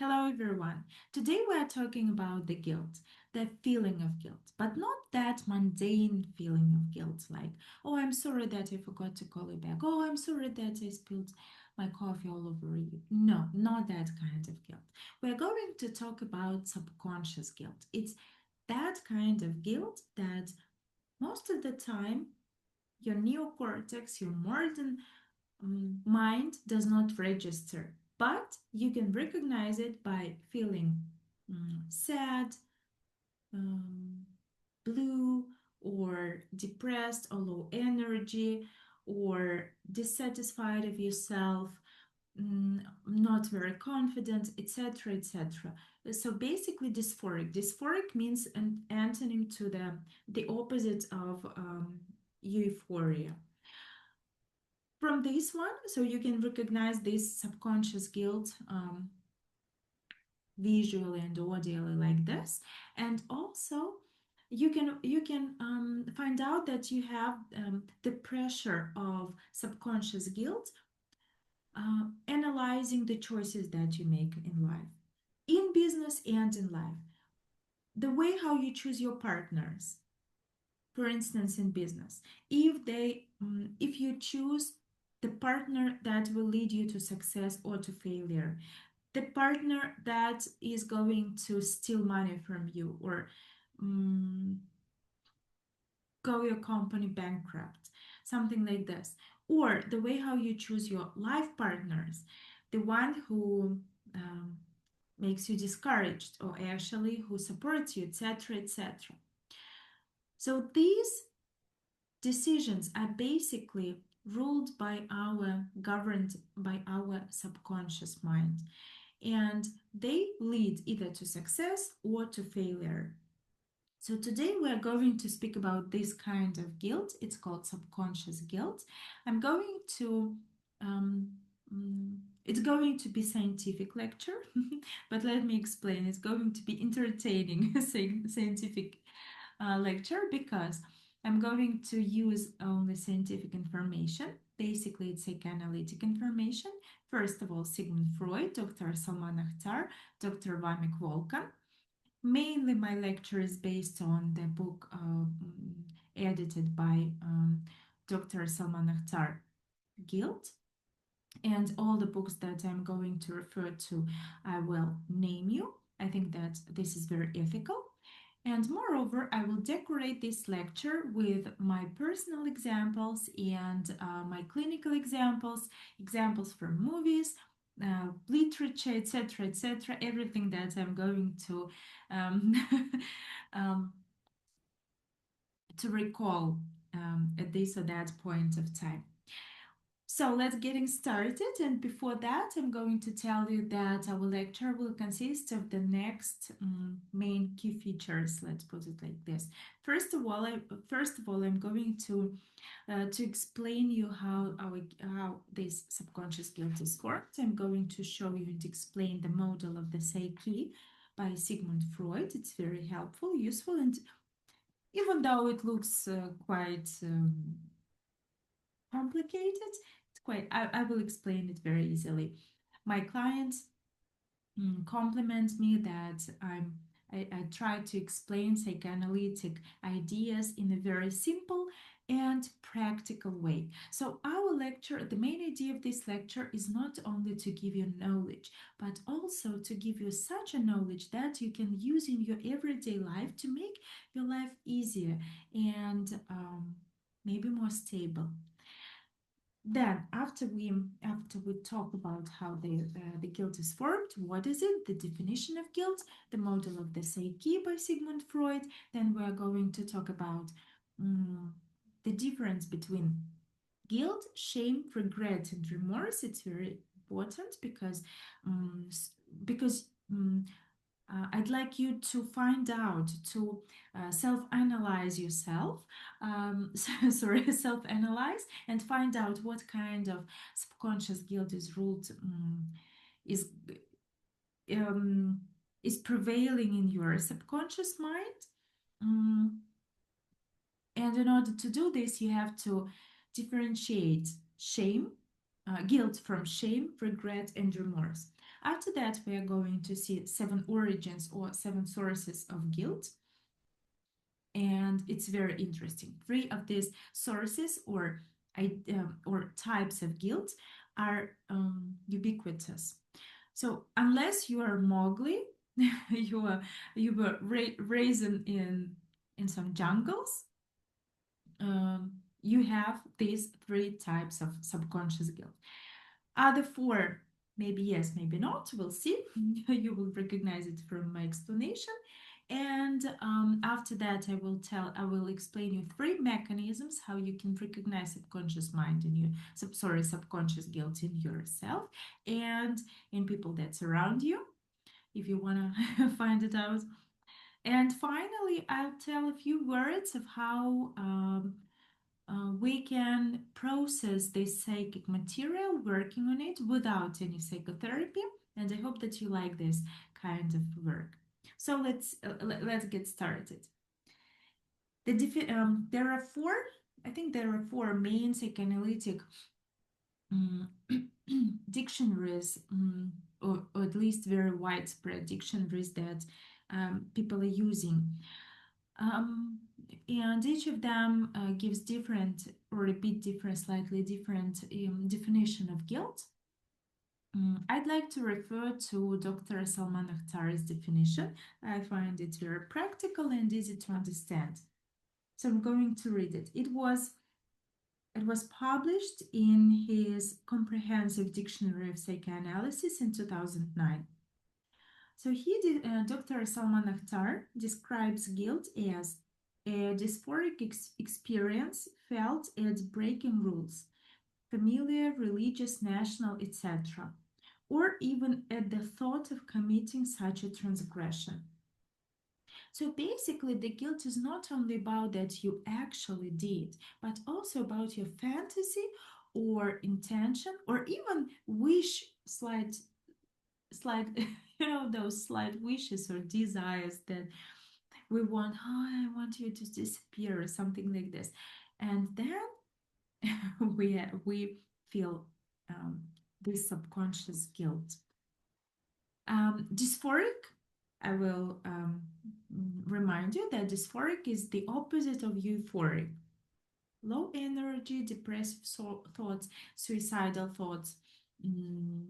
Hello, everyone. Today we are talking about the guilt, the feeling of guilt, but not that mundane feeling of guilt like, oh, I'm sorry that I forgot to call you back. Oh, I'm sorry that I spilled my coffee all over you. No, not that kind of guilt. We're going to talk about subconscious guilt. It's that kind of guilt that most of the time your neocortex, your modern mind does not register, but you can recognize it by feeling sad, um, blue, or depressed, or low energy, or dissatisfied of yourself, not very confident, etc., etc. So basically, dysphoric. Dysphoric means an antonym to the opposite of euphoria. From this one, so you can recognize this subconscious guilt visually and audibly like this, and also you can find out that you have the pressure of subconscious guilt, analyzing the choices that you make in life, in business and in life, the way how you choose your partners. For instance, in business, if you choose the partner that will lead you to success or to failure, the partner that is going to steal money from you, or um, go your company bankrupt, something like this, or the way how you choose your life partners, the one who makes you discouraged or actually who supports you, etc., etc. So these decisions are basically ruled by our governed by our subconscious mind, and they lead either to success or to failure. So today we are going to speak about this kind of guilt. It's called subconscious guilt. I'm going to um, it's going to be scientific lecture, but let me explain. It's going to be entertaining scientific lecture, because I'm going to use only scientific information. Basically, it's psychoanalytic information. First of all, Sigmund Freud, Dr. Salman Akhtar, Dr. Vamik Volkan. Mainly, my lecture is based on the book edited by Dr. Salman Akhtar, Guilt. And all the books that I'm going to refer to, I will name you. I think that this is very ethical. And moreover, I will decorate this lecture with my personal examples and my clinical examples, examples from movies, literature, etc., etc., everything that I'm going um, um, to recall at this or that point of time. So let's getting started. And before that, I'm going to tell you that our lecture will consist of the next main key features. Let's put it like this. First of all, I'm going to explain you how this subconscious guilt is worked. I'm going to show you and explain the model of the psyche by Sigmund Freud. It's very helpful, useful, and even though it looks quite complicated, it's quite, I will explain it very easily. My clients compliment me that I try to explain psychoanalytic ideas in a very simple and practical way. So our lecture, the main idea of this lecture is not only to give you knowledge, but also to give you such a knowledge that you can use in your everyday life to make your life easier and maybe more stable. Then, after we talk about how the guilt is formed, what is it, the definition of guilt, the model of the psyche by Sigmund Freud, then we are going to talk about the difference between guilt, shame, regret, and remorse. It's very important um, because I'd like you to find out, to self-analyze yourself, sorry, self-analyze and find out what kind of subconscious guilt is um, is prevailing in your subconscious mind. Um, and in order to do this, you have to differentiate guilt from shame, regret, and remorse. After that, we are going to see 7 origins or 7 sources of guilt. And it's very interesting. 3 of these sources or types of guilt are ubiquitous. So unless you are Mowgli, you were raised in some jungles, you have these 3 types of subconscious guilt. Other 4, maybe yes, maybe not. We'll see. You will recognize it from my explanation. And after that, I will explain you 3 mechanisms how you can recognize subconscious mind in you, subconscious guilt in yourself and in people that surround you, if you want to find it out. And finally, I'll tell a few words of how we can process this psychic material, working on it without any psychotherapy. And I hope that you like this kind of work. So let's get started. There are 4. I think there are 4 main psychoanalytic um, dictionaries, or at least very widespread dictionaries that people are using. Um, and each of them gives different or a bit different, slightly different definition of guilt. I'd like to refer to Dr. Salman Akhtar's definition. I find it very practical and easy to understand. So I'm going to read it. It was published in his Comprehensive Dictionary of Psychoanalysis in 2009. So Dr. Salman Akhtar describes guilt as a dysphoric experience felt as breaking rules, familiar, religious, national, etc., or even at the thought of committing such a transgression. So basically, the guilt is not only about that you actually did, but also about your fantasy or intention or even wish, slight those slight wishes or desires that we want. Oh, I want you to disappear or something like this. And then we feel this subconscious guilt. Dysphoric, I will remind you that dysphoric is the opposite of euphoric. Low energy, depressive thoughts, suicidal thoughts, mm,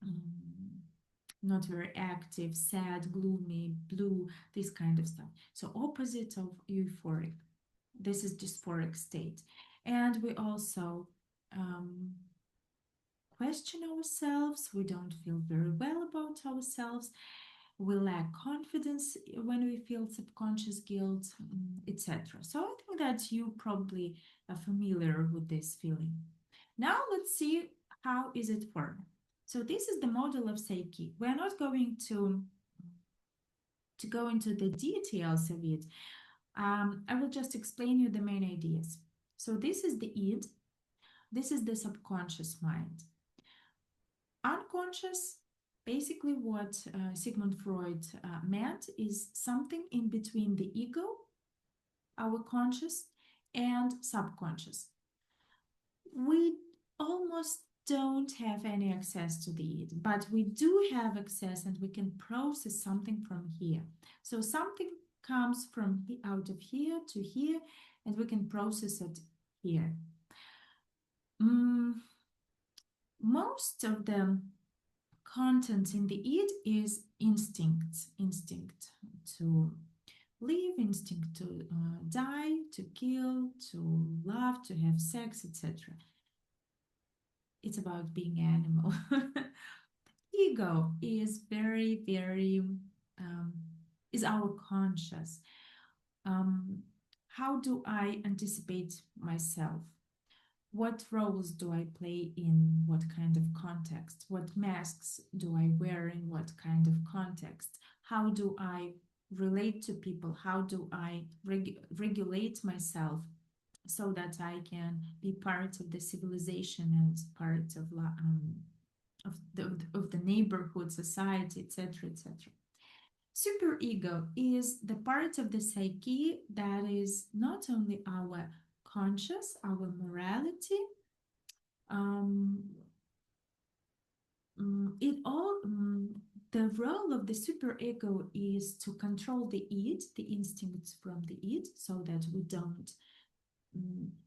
mm, not very active, sad, gloomy, blue, this kind of stuff. So opposite of euphoric. This is dysphoric state. And we also question ourselves. We don't feel very well about ourselves. We lack confidence when we feel subconscious guilt, etc. So I think that you probably are familiar with this feeling. Now let's see how is it formed. So this is the model of psyche. We're not going to go into the details of it. I will just explain you the main ideas. So this is the id. This is the subconscious mind. Unconscious, basically what Sigmund Freud meant is something in between the ego, our conscious, and subconscious. We almost don't have any access to the id, but we do have access and we can process something from here. So something comes from out of here to here and we can process it here. Most of the content in the id is instinct to live, instinct to die, to kill, to love, to have sex, etc. It's about being animal. Ego is very is our conscious. How do I anticipate myself? What roles do I play in what kind of context? What masks do I wear in what kind of context? How do I relate to people? How do I regulate myself so that I can be part of the civilization and part of the neighborhood, society, etc., etc. Superego is the part of the psyche that is not only our conscious, our morality, um, it all the role of the superego is to control the id, the instincts from the id, so that we don't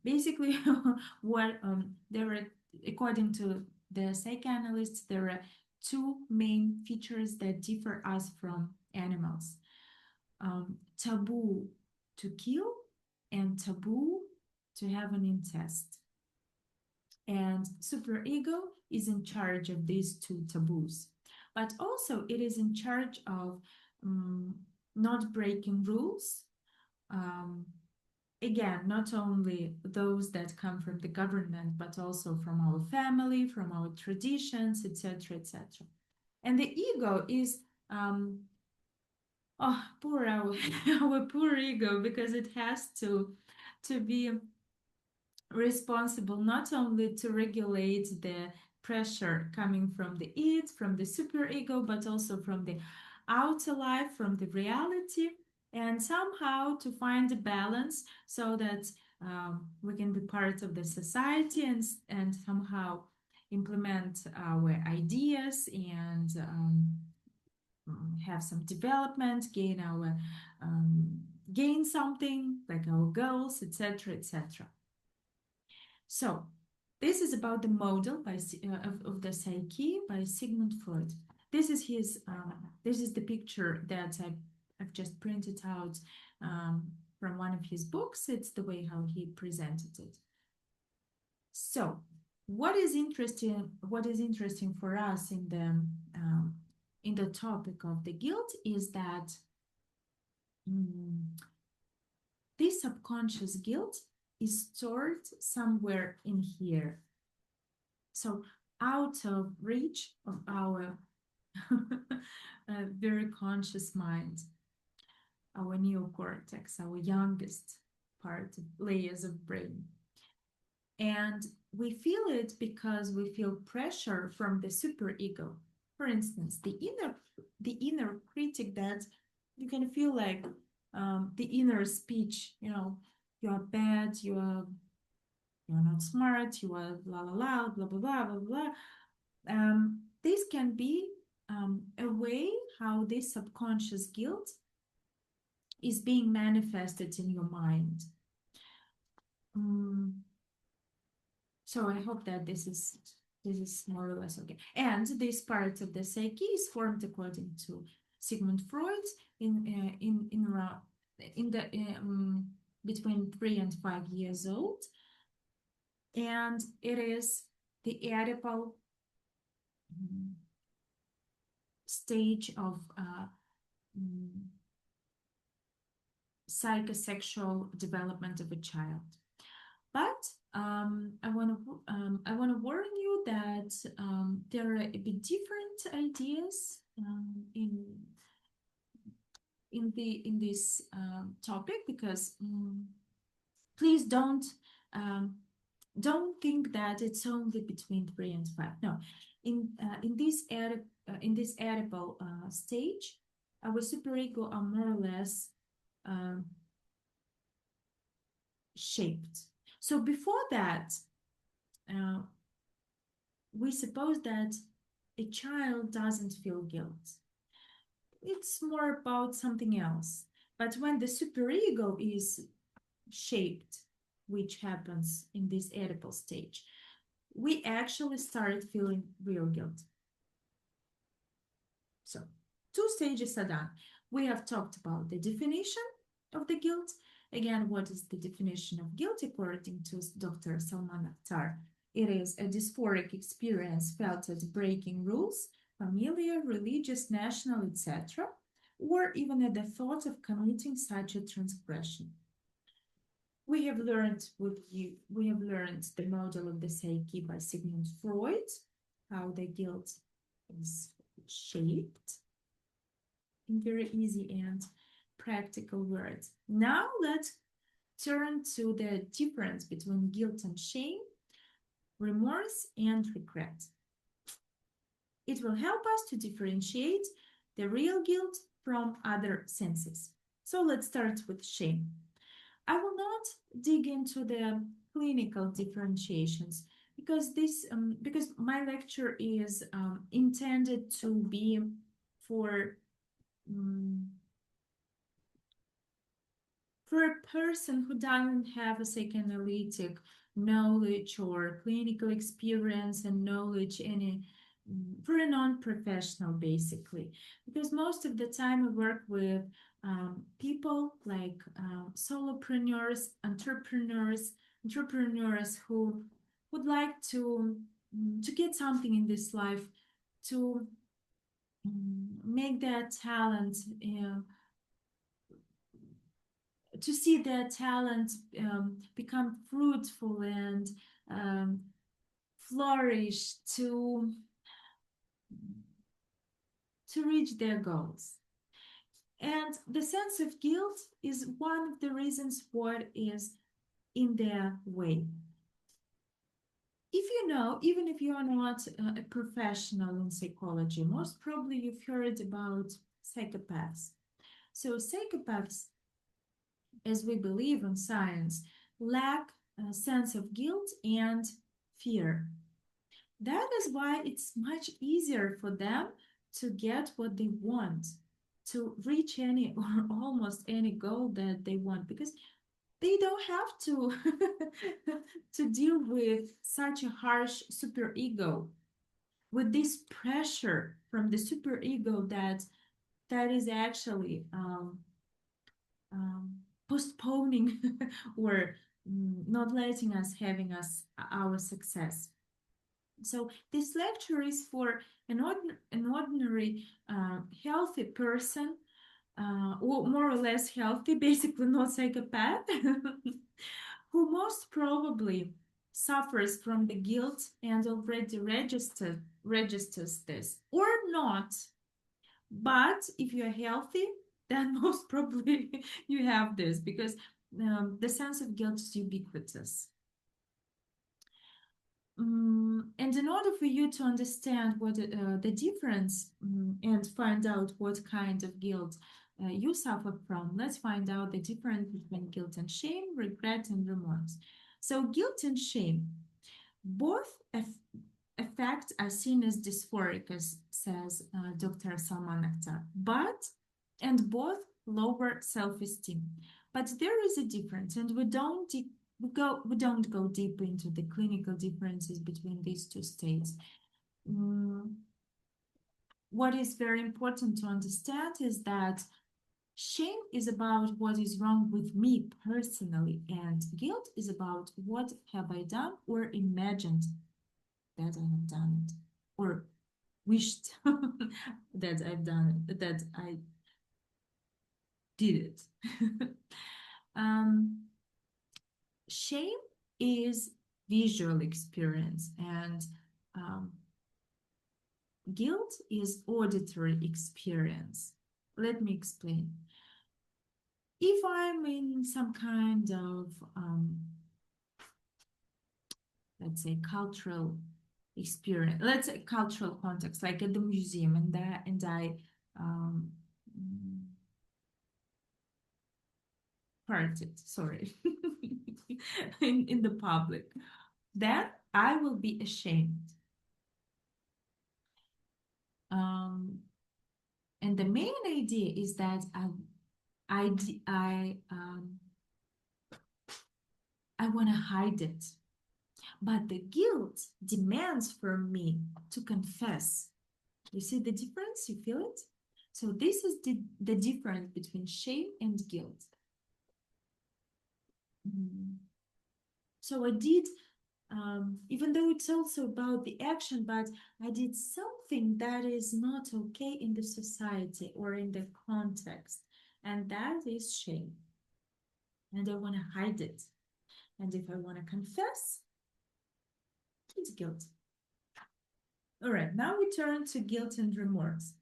basically what there are, according to the psychoanalysts, there are two main features that differ us from animals: taboo to kill and taboo to have an incest. And superego is in charge of these two taboos, but also it is in charge of um, not breaking rules. Um, Again, not only those that come from the government, but also from our family, from our traditions, etc., etc. And the ego is, oh, poor our, our poor ego, because it has to be responsible not only to regulate the pressure coming from the id, from the superego, but also from the outer life, from the reality, and somehow to find a balance so that we can be part of the society and somehow implement our ideas and have some development, um, gain something like our goals, etc., etc. So this is about the model of the psyche by Sigmund Freud. This is his. This is the picture that I've just printed out from one of his books. It's the way how he presented it. So, what is interesting? What is interesting for us in the topic of the guilt is that this subconscious guilt is stored somewhere in here. So out of reach of our very conscious mind, our neocortex, our youngest part, layers of brain. And we feel it because we feel pressure from the superego. For instance, the inner critic, that you can feel like the inner speech, you are bad, you're not smart, you are blah blah blah blah blah blah blah blah. This can be a way how this subconscious guilt is being manifested in your mind. So I hope that this is more or less okay. And this part of the psyche is formed according to Sigmund Freud in the between 3 and 5 years old, and it is the Oedipal stage of psychosexual development of a child. But I want to warn you that there are a bit different ideas in this topic, because please don't think that it's only between 3 and 5. No, in this Oedipal stage, our superego are more or less shaped. So before that, we suppose that a child doesn't feel guilt. It's more about something else. But when the superego is shaped, which happens in this Oedipal stage, we actually start feeling real guilt. So 2 stages are done. We have talked about the definition of the guilt. Again, what is the definition of guilt according to Dr. Salman Akhtar? It is a dysphoric experience felt as breaking rules, familiar, religious, national, etc., or even at the thought of committing such a transgression. We have learned the model of the psyche by Sigmund Freud, how the guilt is shaped in very easy and practical words. Now let's turn to the difference between guilt and shame, remorse and regret. It will help us to differentiate the real guilt from other senses. So let's start with shame. I will not dig into the clinical differentiations because my lecture is intended to be for um, for a person who doesn't have a psychoanalytic knowledge or clinical experience and knowledge any for a non-professional basically, because most of the time I work with people like solopreneurs, entrepreneurs who would like to get something in this life, to make their talent to see their talent become fruitful and um, flourish to reach their goals. And the sense of guilt is one of the reasons what is in their way. If you know, even if you are not a professional in psychology, most probably you've heard about psychopaths. So psychopaths, as we believe in science, lack a sense of guilt and fear. That is why it's much easier for them to get what they want, to reach any or almost any goal that they want, because they don't have to to deal with such a harsh superego, with this pressure from the superego that is actually postponing or not letting us having us our success. So this lecture is for an ordinary healthy person, or more or less healthy, basically not psychopath, who most probably suffers from the guilt and already registers this, or not. But if you're healthy, then most probably you have this, because the sense of guilt is ubiquitous. And in order for you to understand what the difference and find out what kind of guilt you suffer from, let's find out the difference between guilt and shame, regret and remorse. So guilt and shame, both effects are seen as dysphoric, as says Dr. Salman Akhtar, and both lower self-esteem. But there is a difference, and we don't go deep into the clinical differences between these two states. What is very important to understand is that shame is about what is wrong with me personally, and guilt is about what have I done or imagined that I have done it, or wished that I've done it, that I did it. Shame is visual experience, and um, guilt is auditory experience. Let me explain. If I'm in some kind of, let's say, cultural experience, let's say cultural context, like at the museum, and I partied, sorry, in the public, then I will be ashamed. And the main idea is that I want to hide it, but the guilt demands from me to confess. You see the difference? You feel it? So this is the difference between shame and guilt. So I did, even though it's also about the action, but I did something that is not okay in the society or in the context, and that is shame. And I want to hide it. And if I want to confess, it's guilt. All right, now we turn to guilt and remorse.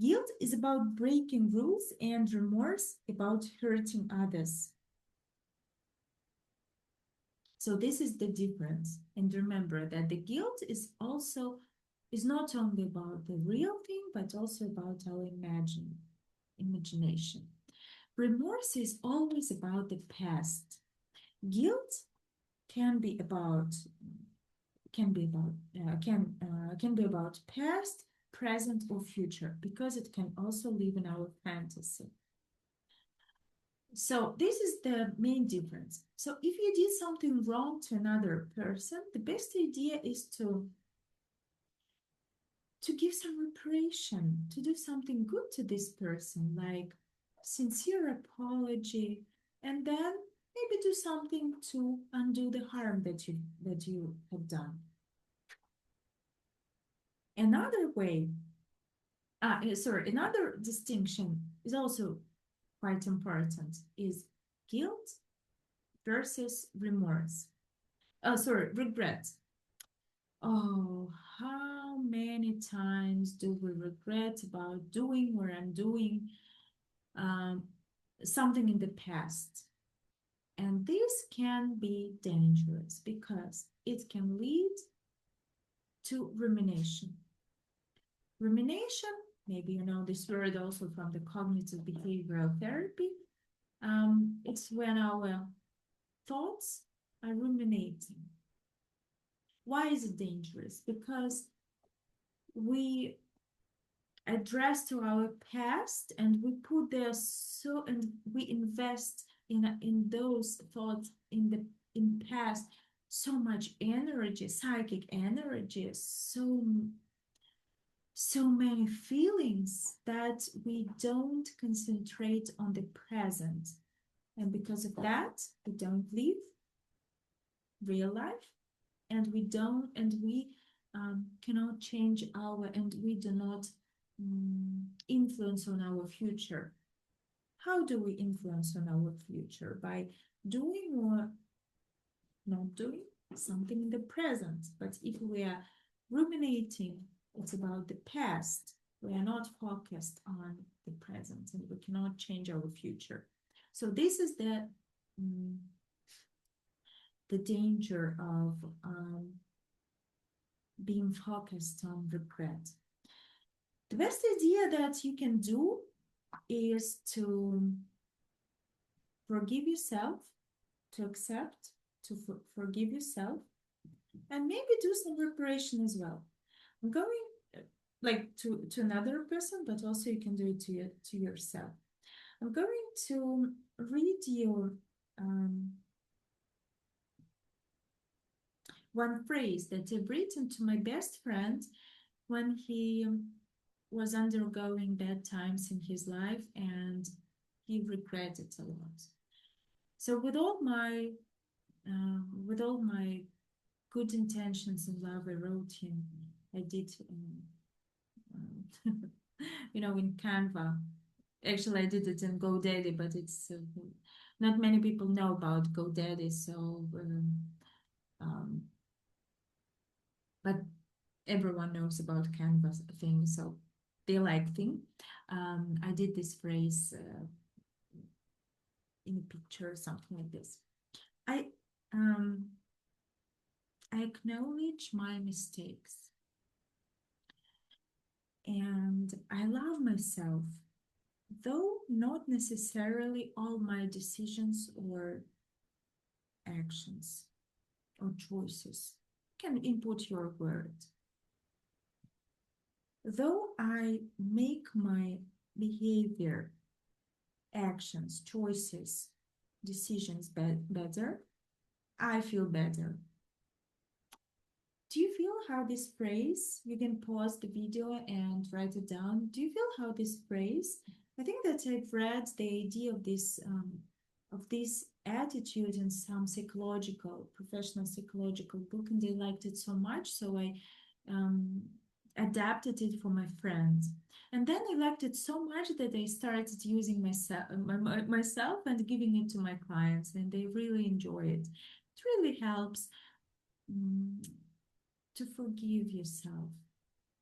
Guilt is about breaking rules and remorse about hurting others. So this is the difference. And remember that the guilt is not only about the real thing, but also about our imagination. Remorse is always about the past. Guilt can be about can be about can be about past, present, or future, because it can also live in our fantasy. So this is the main difference. So if you did something wrong to another person, the best idea is to give some reparation, to do something good to this person, like sincere apology, and then maybe do something to undo the harm that you have done. Another way, another distinction is also quite important is guilt versus remorse. Oh, sorry, regret. Oh, how many times do we regret about doing or undoing um, something in the past? And this can be dangerous because it can lead to rumination. Rumination, maybe you know this word also from the cognitive behavioral therapy. It's when our thoughts are ruminating. Why is it dangerous? Because we address to our past and we put there so and we invest in those thoughts in past so much energy, psychic energy, so many feelings that we don't concentrate on the present, and because of that we don't live real life, and we cannot change our, and we do not influence on our future. How do we influence on our future? By doing or not doing something in the present. But if we are ruminating, it's about the past. We are not focused on the present, and we cannot change our future. So this is the danger of being focused on regret. The best idea that you can do is to forgive yourself, to accept, to forgive yourself, and maybe do some reparation as well. I'm going like to another person, but also you can do it to yourself. I'm going to read you one phrase that I've written to my best friend when he was undergoing bad times in his life and he regretted a lot. So with all my good intentions in love, I wrote him. I did, in Canva. Actually, I did it in GoDaddy, but it's not many people know about GoDaddy. So, but everyone knows about Canva thing. So they like thing. I did this phrase in a picture, something like this. I um, I acknowledge my mistakes and I love myself, though not necessarily all my decisions or actions or choices can input your word. Though I make my behavior, actions, choices, decisions better, I feel better. Do you feel how this phrase, you can pause the video and write it down. Do you feel how this phrase, I think that I've read the idea of this attitude in some professional psychological book, and they liked it so much. So I um, adapted it for my friends. And then I liked it so much that I started using myself and giving it to my clients, and they really enjoy it. It really helps um, to forgive yourself.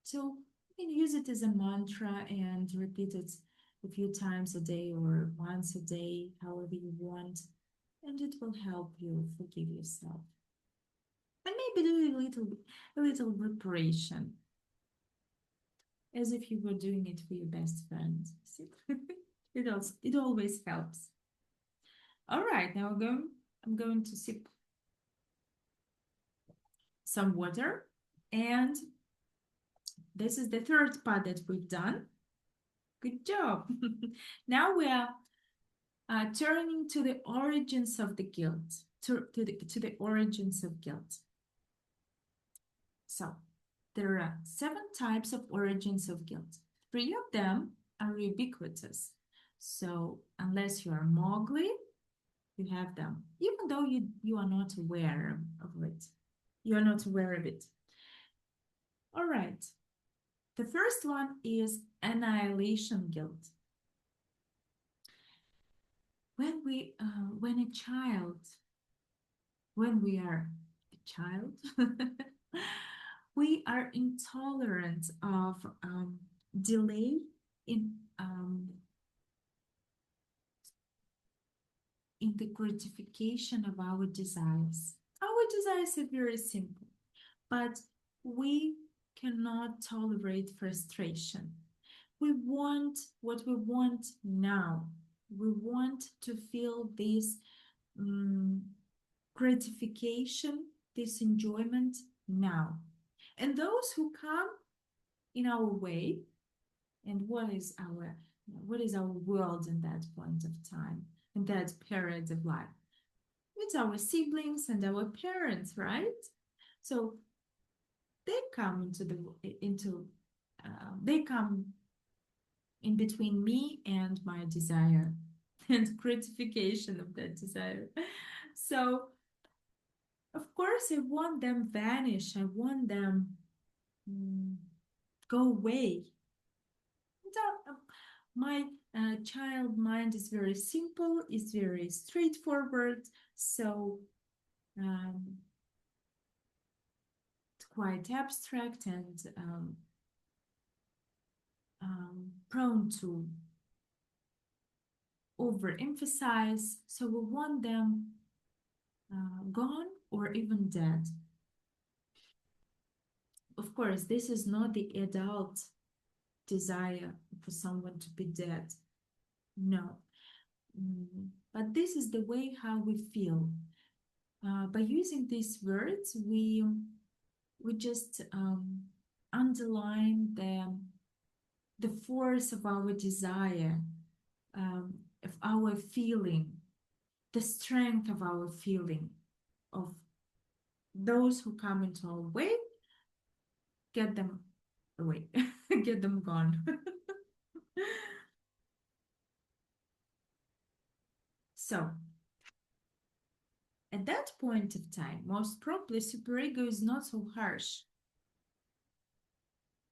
So you can use it as a mantra and repeat it a few times a day or once a day, however you want, and it will help you forgive yourself. And maybe do a little reparation, as if you were doing it for your best friend. It always helps. All right, now I'm going to sip some water. And this is the third part that we've done. Good job. Now we are turning to the origins of the guilt, to the origins of guilt. So there are 7 types of origins of guilt. 3 of them are ubiquitous. So unless you are Mowgli, you have them, even though you are not aware of it. You are not aware of it. All right. The first one is annihilation guilt. When we are a child, we are intolerant of delay in um, in the gratification of our desires. Our desires are very simple, but we cannot tolerate frustration. We want what we want now. We want to feel this gratification, this enjoyment now. And those who come in our way, and what is our world in that point of time, in that period of life? It's our siblings and our parents, right? So they come they come in between me and my desire and gratification of that desire. So of course I want them vanish. I want them go away. My child mind is very simple, it's very straightforward, so it's quite abstract and prone to overemphasize. So we want them gone or even dead. Of course, this is not the adult desire for someone to be dead. No. But this is the way how we feel. By using these words, we just underline the force of our desire, of our feeling, the strength of our feeling, of those who come into our way, get them away, get them gone. So, at that point of time, most probably superego is not so harsh.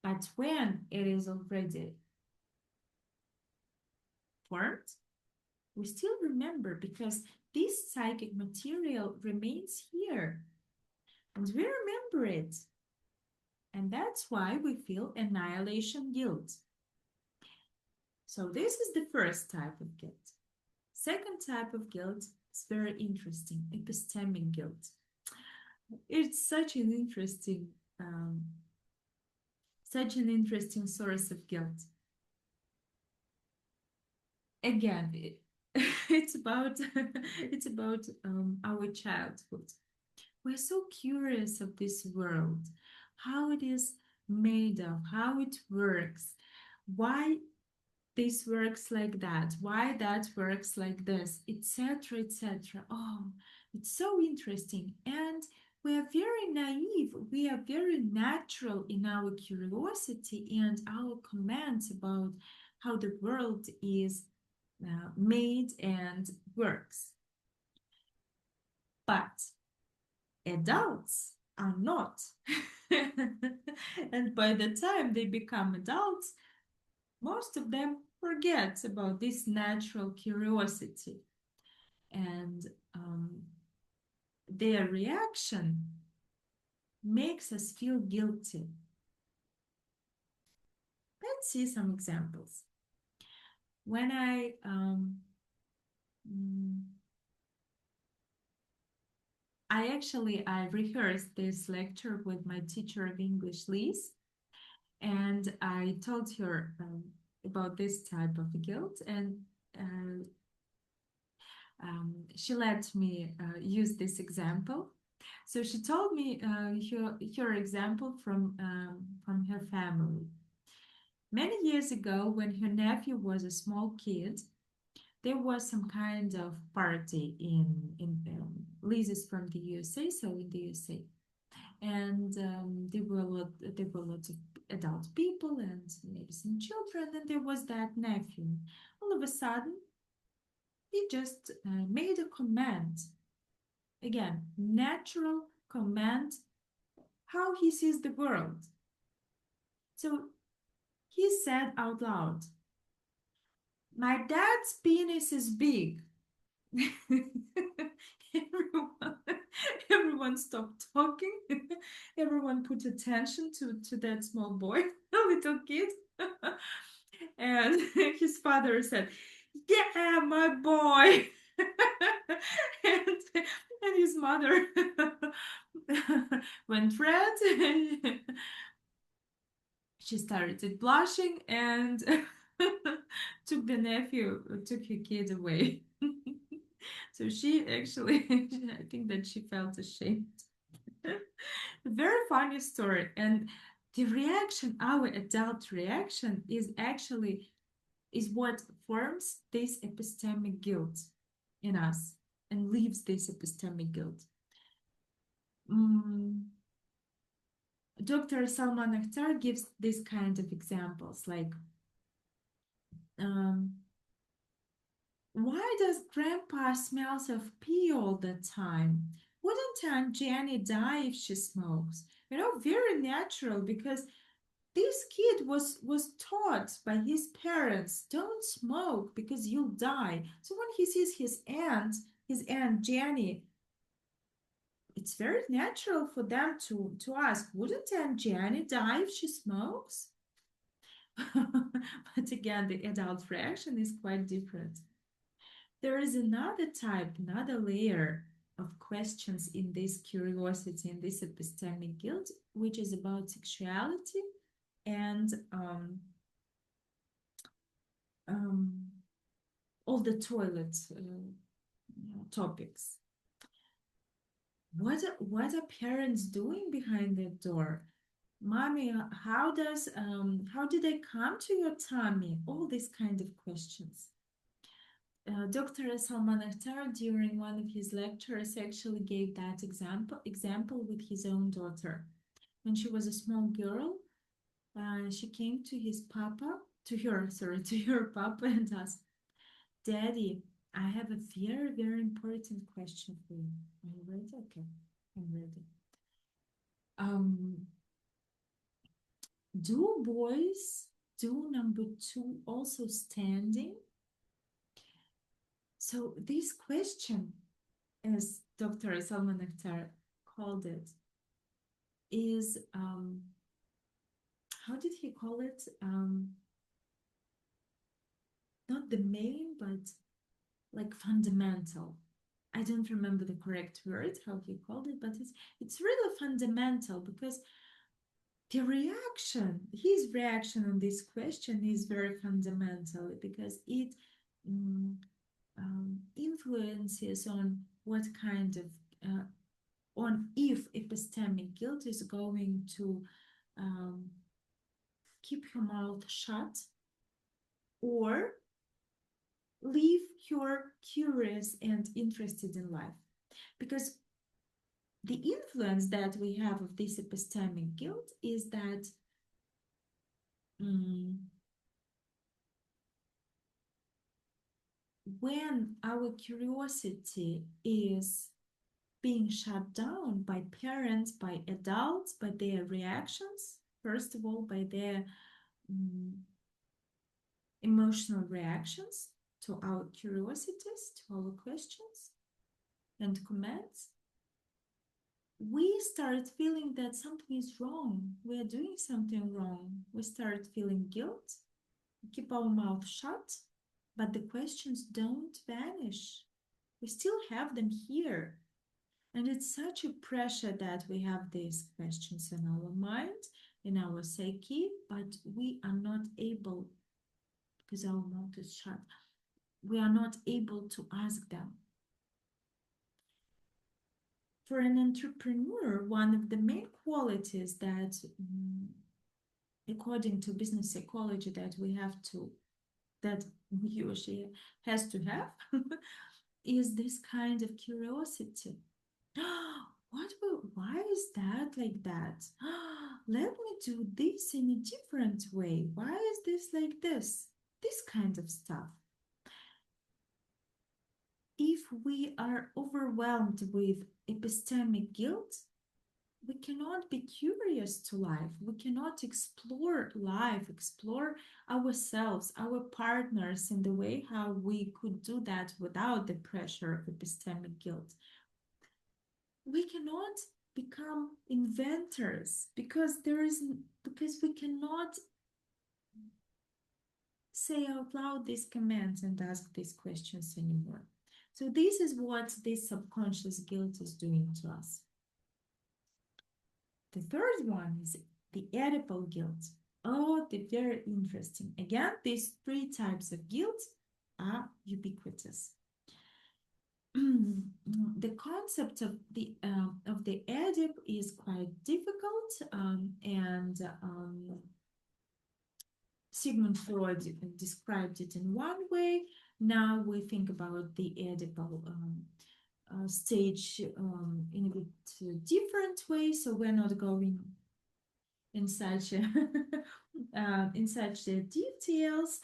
But when it is already formed, we still remember because this psychic material remains here and we remember it. And that's why we feel annihilation guilt. So this is the first type of guilt. Second type of guilt is very interesting, epistemic guilt. It's such an interesting source of guilt. Again, it's about our childhood. We're so curious of this world, how it is made of, how it works, why this works like that, why that works like this, etc., etc. Oh, it's so interesting. And we are very naive, we are very natural in our curiosity and our comments about how the world is made and works. But adults are not. And by the time they become adults, most of them forget about this natural curiosity. And their reaction makes us feel guilty. Let's see some examples. When I rehearsed this lecture with my teacher of English, Liz, and I told her about this type of guilt, and she let me use this example. So she told me her example from her family. Many years ago, when her nephew was a small kid, there was some kind of party in Liz is from the USA, so in the USA, and there were lots of adult people and maybe some children, and there was that nephew. All of a sudden, he just made a comment. Again, natural comment, how he sees the world. So he said out loud, "My dad's penis is big." everyone, everyone stopped talking. Everyone put attention to that small boy, a little kid. And his father said, "Yeah, my boy." And his mother went red. She started blushing and took her kid away. So she actually, I think that she felt ashamed. Very funny story. And the reaction, our adult reaction, is what forms this epistemic guilt in us and leaves this epistemic guilt. Mm, Dr. Salman Akhtar gives this kind of examples like, um, why does grandpa smells of pee all the time? Wouldn't Aunt Jenny die if she smokes? Very natural because this kid was taught by his parents, don't smoke because you'll die. So when he sees his aunt Jenny, it's very natural for them to ask, wouldn't Aunt Jenny die if she smokes? But again, the adult reaction is quite different. There is another type, another layer of questions in this curiosity, in this epistemic guilt, which is about sexuality and um, all the toilet topics. What are parents doing behind that door? Mommy, how did they come to your tummy? All these kind of questions. Dr. Salman Akhtar, during one of his lectures, actually gave that example with his own daughter. When she was a small girl, she came to his papa, to her, sorry, to her papa and asked, "Daddy, I have a very, very important question for you. Are you ready?" "Okay, I'm ready." Um, do boys do number two also standing? So this question, as Dr. Salman Akhtar called it, is how did he call it? Not the main, but like fundamental. I don't remember the correct word, how he called it, but it's really fundamental because his reaction on this question is very fundamental because it um, influences on what kind of on if epistemic guilt is going to um, keep your mouth shut or leave her curious and interested in life. Because the influence that we have of this epistemic guilt is that um, when our curiosity is being shut down by parents, by adults, by their reactions, first of all, by their um, emotional reactions to our curiosities, to our questions and comments, we start feeling that something is wrong. We are doing something wrong. We start feeling guilt, keep our mouth shut, but the questions don't vanish. We still have them here. And it's such a pressure that we have these questions in our mind, in our psyche, but we are not able, because our mouth is shut, we are not able to ask them. For an entrepreneur, one of the main qualities that, according to business psychology, that he or she has to have is this kind of curiosity. Why is that like that? Let me do this in a different way. Why is this like this? This kind of stuff. If we are overwhelmed with epistemic guilt, we cannot be curious to life. We cannot explore life, explore ourselves, our partners in the way how we could do that without the pressure of epistemic guilt. We cannot become inventors because we cannot say out loud these commands and ask these questions anymore. So this is what this subconscious guilt is doing to us. The third one is the Oedipal guilt. Oh, they're very interesting. Again, these three types of guilt are ubiquitous. The concept of the Oedip is quite difficult, and Sigmund Freud described it in one way. Now we think about the Oedipal stage in a bit different way. So we're not going in such in such details.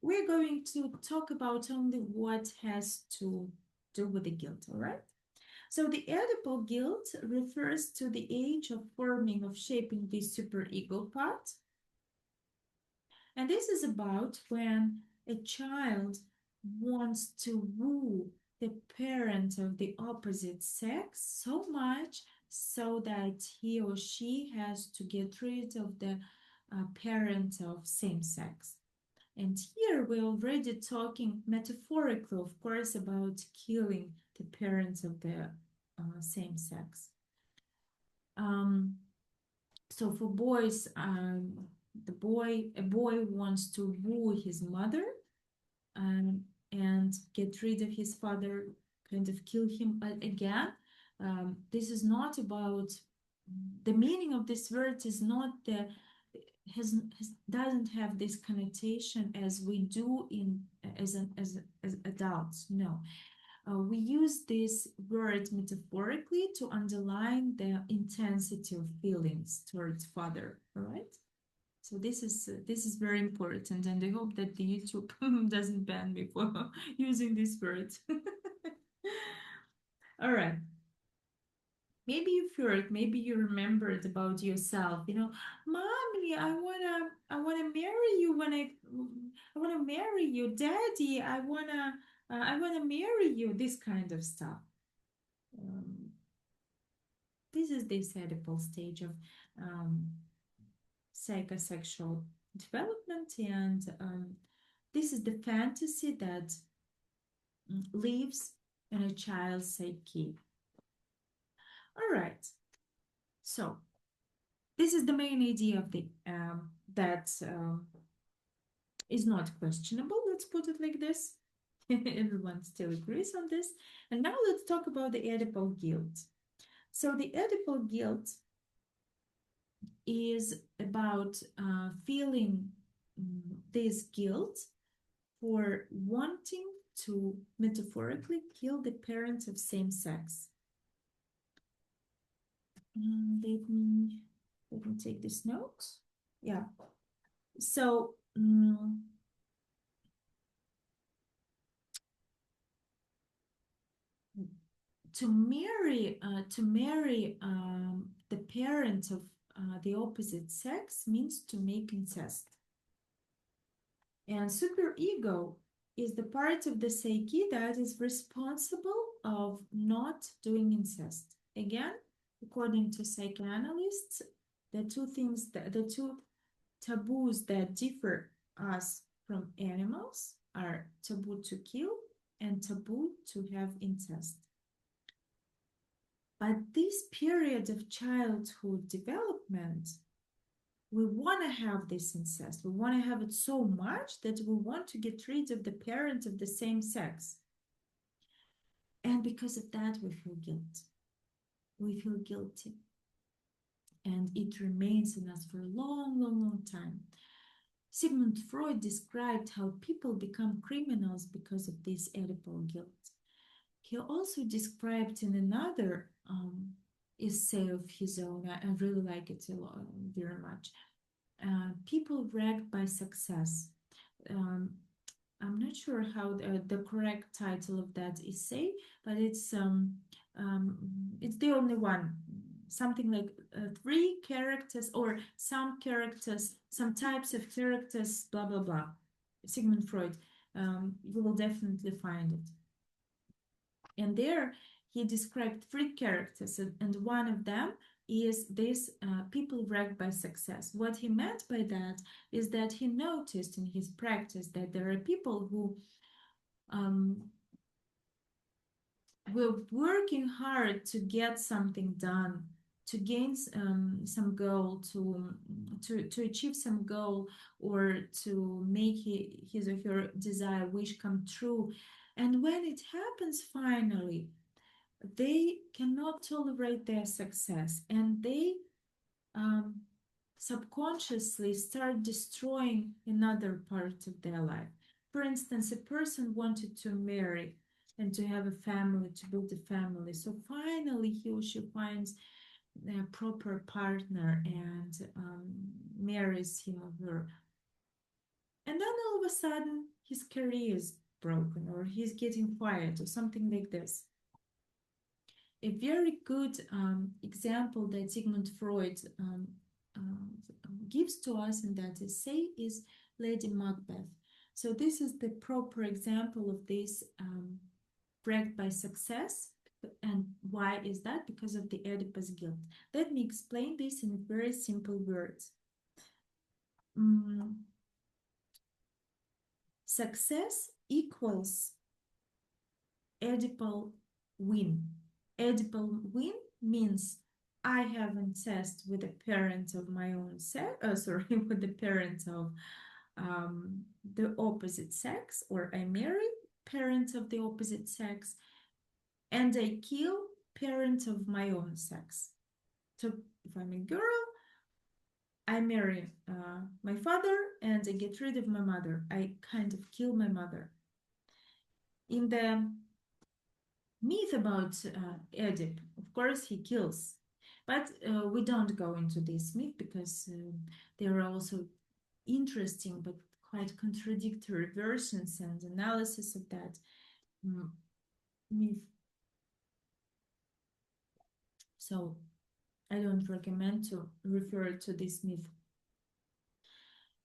We're going to talk about only what has to do with the guilt. All right. So the Oedipal guilt refers to the age of forming of shaping the superego part. And this is about when a child wants to woo the parent of the opposite sex so much so that he or she has to get rid of the parent of same sex. And here we're already talking metaphorically, of course, about killing the parents of the same sex. So for boys, a boy wants to woo his mother and get rid of his father, kind of kill him again. This is not about the meaning of this word is not the doesn't have this connotation as we do in as adults. No, we use this word metaphorically to underline the intensity of feelings towards father. All right. So this is very important, and I hope that the YouTube doesn't ban me for using this word. All right. Maybe you've heard, maybe you remembered about yourself. Mommy, I wanna marry you I wanna marry you, Daddy. I wanna marry you. This kind of stuff. Um, this is the Oedipal stage of um, psychosexual development, and this is the fantasy that lives in a child's psyche. All right, so this is the main idea of the that is not questionable. Let's put it like this. Everyone still agrees on this. And now let's talk about the Oedipal guilt. So the Oedipal guilt is about feeling this guilt for wanting to metaphorically kill the parents of same sex. Let me take this note. Yeah. So to marry the parent of the opposite sex means to make incest. And superego is the part of the psyche that is responsible of not doing incest. Again, according to psychoanalysts, the two taboos that differ us from animals are taboo to kill and taboo to have incest. But this period of childhood development, we want to have this incest. We want to have it so much that we want to get rid of the parent of the same sex. And because of that, we feel guilt. We feel guilty. And it remains in us for a long, long, long time. Sigmund Freud described how people become criminals because of this Oedipal guilt. He also described in another essay of his own, I really like it a lot, very much, people wrecked by success. Um, I'm not sure how the correct title of that essay, but it's the only one. Something like three characters or some characters, some types of characters, blah blah blah. Sigmund Freud. You will definitely find it. And there he described three characters, and one of them is this people wrecked by success. What he meant by that is that he noticed in his practice that there are people who um, were working hard to get something done, to gain some goal, to achieve some goal, or to make his or her desire wish come true. And when it happens finally, they cannot tolerate their success, and they um, subconsciously start destroying another part of their life. For instance, a person wanted to marry and to have a family, to build a family. So finally, he or she finds a proper partner and marries him or her. And then all of a sudden, his career is broken, or he's getting fired, or something like this. A very good example that Sigmund Freud gives to us in that essay is Lady Macbeth. So this is the proper example of this wrecked by success. And why is that? Because of the Oedipus guilt. Let me explain this in very simple words. Success equals Oedipal win. Oedipal win means I have incest with a parent of my own sex, with the parent of the opposite sex, or I marry parents of the opposite sex, and I kill parents of my own sex. So if I'm a girl, I marry my father and I get rid of my mother. I kind of kill my mother. In the myth about Oedip, of course, he kills. But we don't go into this myth because there are also interesting but quite contradictory versions and analysis of that myth. So I don't recommend to refer to this myth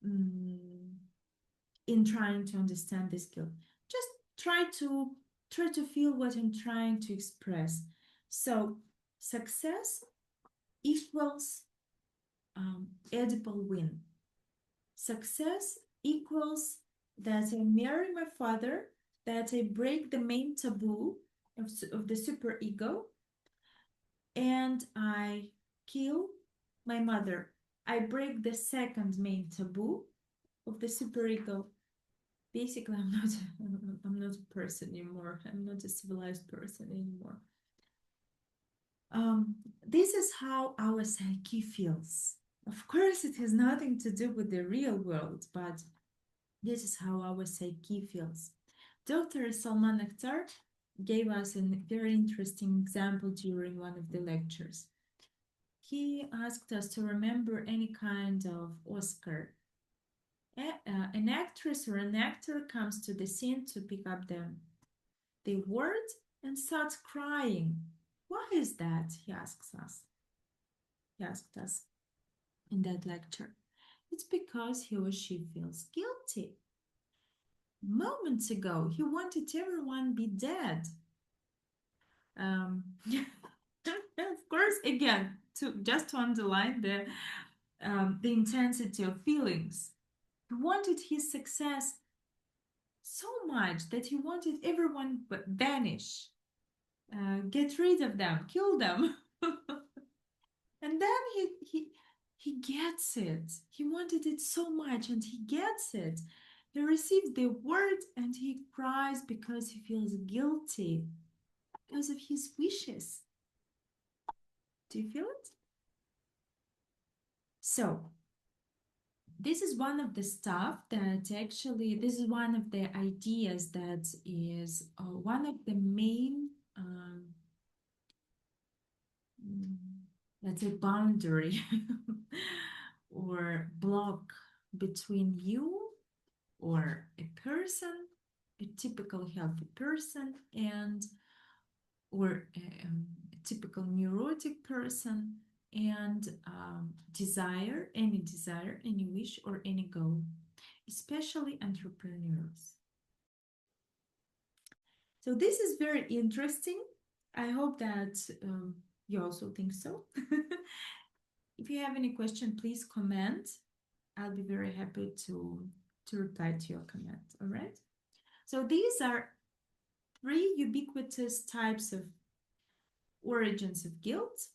in trying to understand this guilt. Just try to feel what I'm trying to express. So success equals Oedipal win. Success equals that I marry my father, that I break the main taboo of the superego, and I kill my mother. I break the second main taboo of the superego. Basically, I'm not a person anymore. I'm not a civilized person anymore. This is how our psyche feels. Of course, it has nothing to do with the real world, but this is how our psyche feels. Dr. Salman Akhtar gave us a very interesting example during one of the lectures. He asked us to remember any kind of Oscar. An actress or an actor comes to the scene to pick up the award and starts crying. Why is that? He asked us in that lecture. It's because he or she feels guilty. Moments ago, he wanted everyone be dead. Of course, again, just to underline the intensity of feelings. He wanted his success so much that he wanted everyone but vanish, get rid of them, kill them. And then he gets it. He wanted it so much, and he gets it. He receives the word, and he cries because he feels guilty. because of his wishes. Do you feel it? So this is one of the stuff that actually, this is one of the ideas that is one of the main, mm, let's say, boundary or block between you or a person, a typical healthy person, and or a typical neurotic person, and desire, any wish, or any goal, especially entrepreneurs. So this is very interesting. I hope that you also think so. If you have any question, please comment. I'll be very happy to reply to your comment. All right. So these are 3 ubiquitous types of origins of guilt.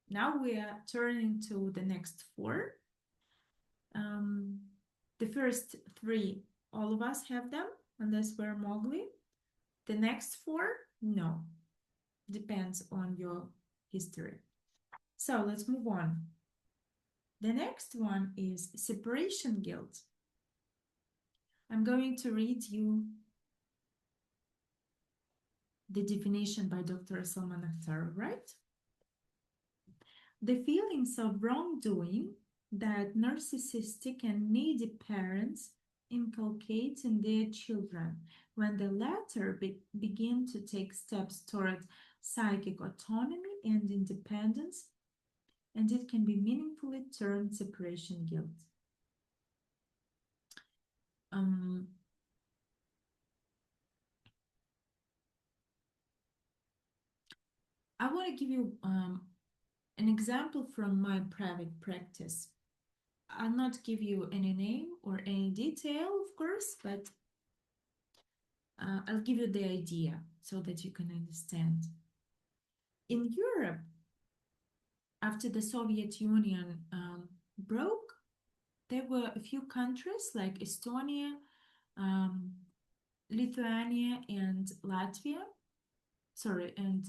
Now we are turning to the next 4. Um, the first 3, all of us have them, unless we're Mowgli. The next 4, no. Depends on your history. So let's move on. The next one is separation guilt. I'm going to read you the definition by Dr. Salman Akhtar, right? The feelings of wrongdoing that narcissistic and needy parents inculcate in their children when the latter begin to take steps toward psychic autonomy and independence, and it can be meaningfully termed separation guilt. I want to give you an example from my private practice. I'll not give you any name or any detail, of course, but I'll give you the idea so that you can understand. In Europe, after the Soviet Union broke, there were a few countries like Estonia, um, Lithuania, and Latvia. Sorry, and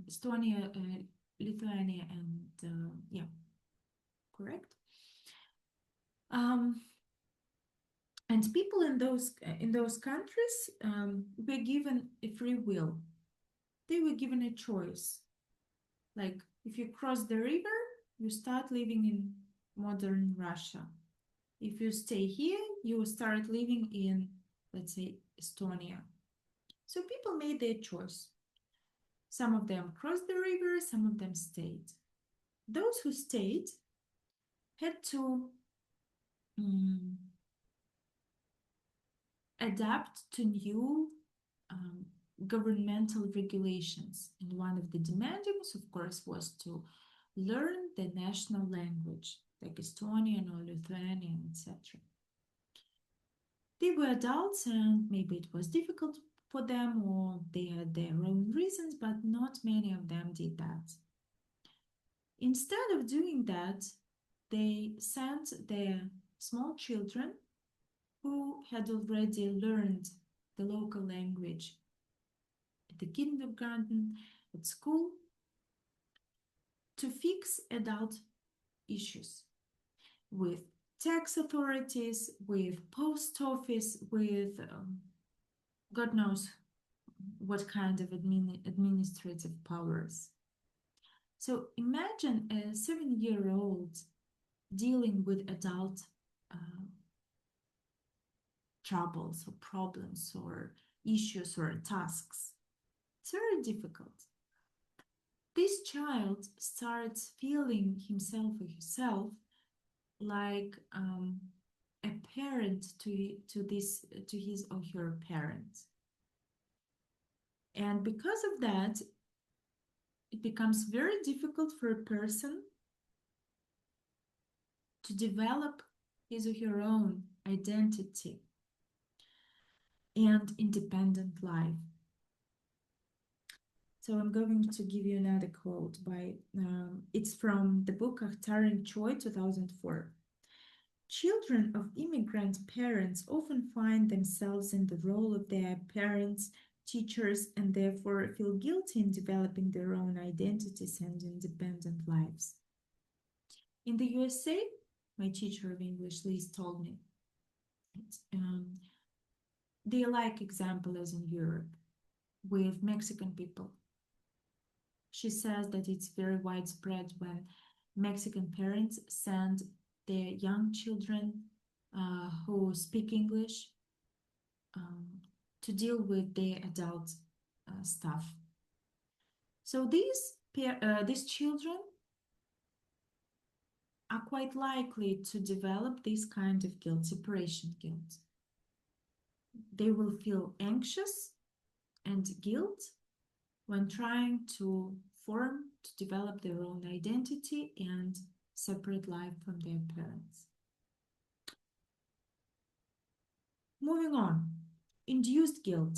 Estonia, Lithuania, and yeah, correct. And people in those countries were given a free will. They were given a choice. Like if you cross the river, you start living in modern Russia. If you stay here, you start living in, let's say, Estonia. So people made their choice. Some of them crossed the river, some of them stayed. Those who stayed had to adapt to new governmental regulations. And one of the demandings, of course, was to learn the national language, like Estonian or Lithuanian, etc. They were adults and maybe it was difficult for them or they had their own reasons, but not many of them did that. Instead of doing that, they sent their small children who had already learned the local language at the kindergarten, at school, to fix adult issues with tax authorities, with post office, with God knows what kind of administrative powers. So imagine a 7-year-old dealing with adult troubles or problems or issues or tasks. It's very difficult. This child starts feeling himself or herself like a parent to his or her parents. And because of that, it becomes very difficult for a person to develop his or her own identity and independent life. So I'm going to give you another quote by, it's from the book Akhtar and Choi, 2004. Children of immigrant parents often find themselves in the role of their parents, teachers, and therefore feel guilty in developing their own identities and independent lives. In the USA, my teacher of English, Liz, told me they like example as in Europe with Mexican people. She says that it's very widespread when Mexican parents send their young children who speak English um, to deal with their adult stuff. So these children are quite likely to develop this kind of guilt, separation guilt. They will feel anxious and guilt when trying to develop their own identity and separate life from their parents. Moving on, induced guilt.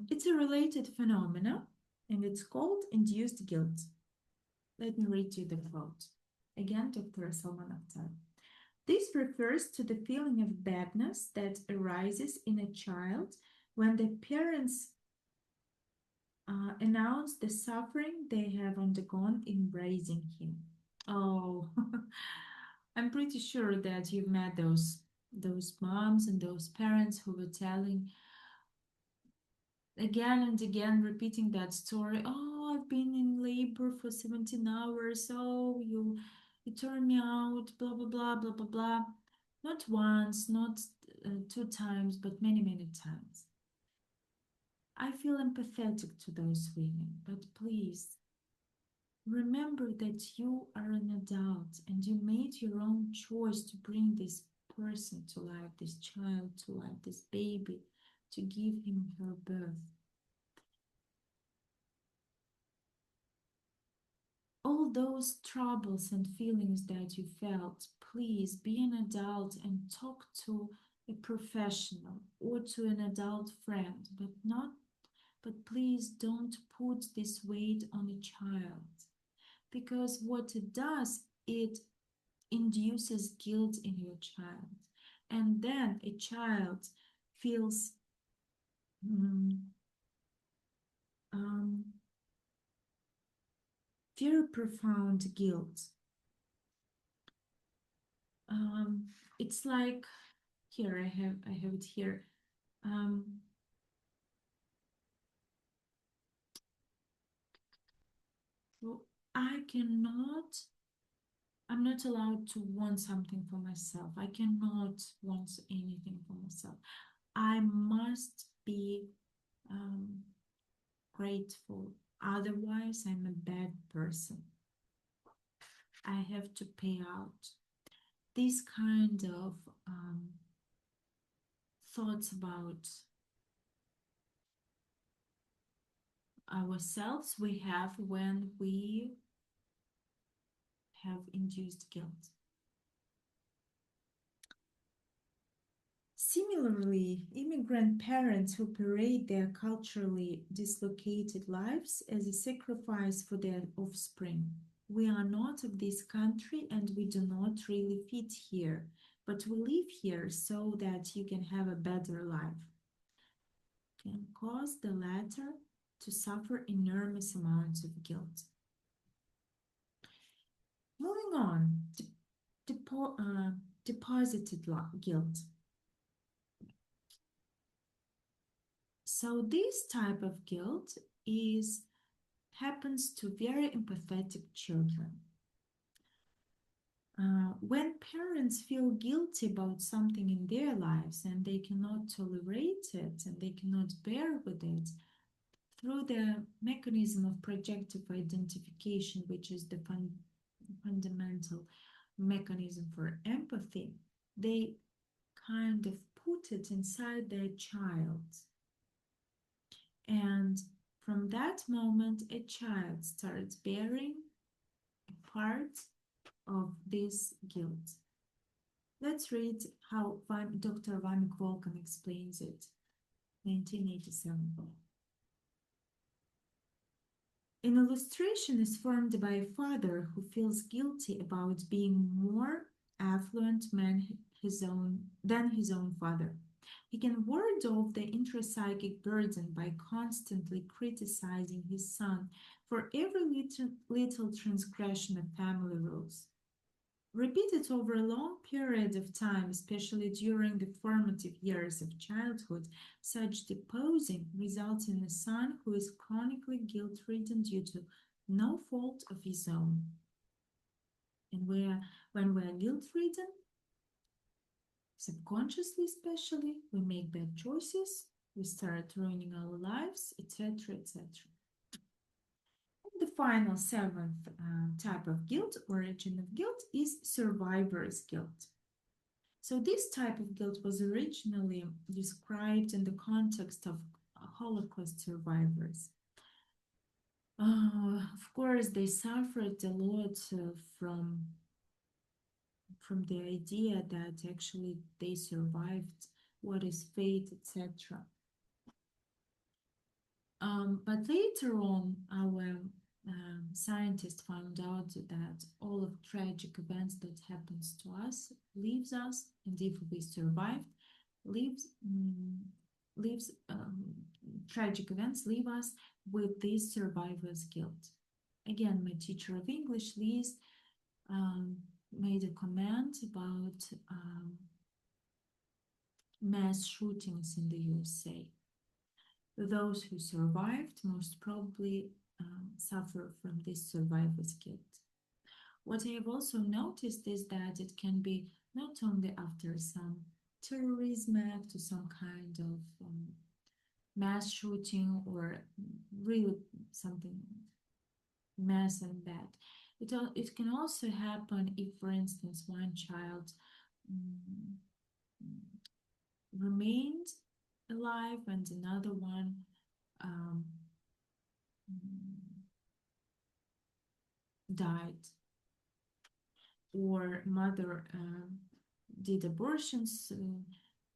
It's a related phenomena and it's called induced guilt. Let me read you the quote. Again, Dr. Salman Akhtar. This refers to the feeling of badness that arises in a child when the parents announce the suffering they have undergone in raising him. Oh, I'm pretty sure that you've met those moms and those parents who were telling again and again, repeating that story. Oh, I've been in labor for 17 hours. Oh, you turned me out, blah blah blah blah blah blah. Not once, not two times, but many, many times. I feel empathetic to those women, but please remember that you are an adult and you made your own choice to bring this person to life, this child to life, this baby, to give him her birth. All those troubles and feelings that you felt, please be an adult and talk to a professional or to an adult friend, but please don't put this weight on a child, because what it does, it induces guilt in your child, and then a child feels mm, um, very profound guilt. um, it's like, here I have it here. um, well, I'm not allowed to want something for myself. I cannot want anything for myself. I must be um, grateful, otherwise I'm a bad person. I have to pay out these kind of thoughts about ourselves we have when we have induced guilt. Similarly, immigrant parents who parade their culturally dislocated lives as a sacrifice for their offspring. We are not of this country and we do not really fit here, but we live here so that you can have a better life. Can cause the latter to suffer enormous amounts of guilt. Moving on, deposited guilt. So this type of guilt happens to very empathetic children. When parents feel guilty about something in their lives and they cannot tolerate it and they cannot bear with it, through the mechanism of projective identification, which is the fundamental mechanism for empathy, they kind of put it inside their child. And from that moment, a child starts bearing a part of this guilt. Let's read how Dr. Vamik Volkan explains it, 1987. An illustration is formed by a father who feels guilty about being more affluent man than his own father. He can ward off the intrapsychic burden by constantly criticizing his son for every little transgression of family rules. Repeated over a long period of time, especially during the formative years of childhood, such deposing results in a son who is chronically guilt-ridden due to no fault of his own. And when we are guilt-ridden, subconsciously especially, we make bad choices, we start ruining our lives, etc., etc. The final seventh type of guilt, origin of guilt, is survivor's guilt. So this type of guilt was originally described in the context of Holocaust survivors. Of course, they suffered a lot from the idea that actually they survived, what is fate, etc. But later on, our scientists found out that all of tragic events that happens to us leaves us, and if we survived, leaves leaves tragic events leave us with this survivor's guilt. Again, my teacher of English, Liz, made a comment about mass shootings in the USA. Those who survived most probably suffer from this survivor's guilt. What I have also noticed is that it can be not only after some terrorism act or some kind of mass shooting or really something mass and bad. It can also happen if, for instance, one child remained alive and another one died, or mother did abortions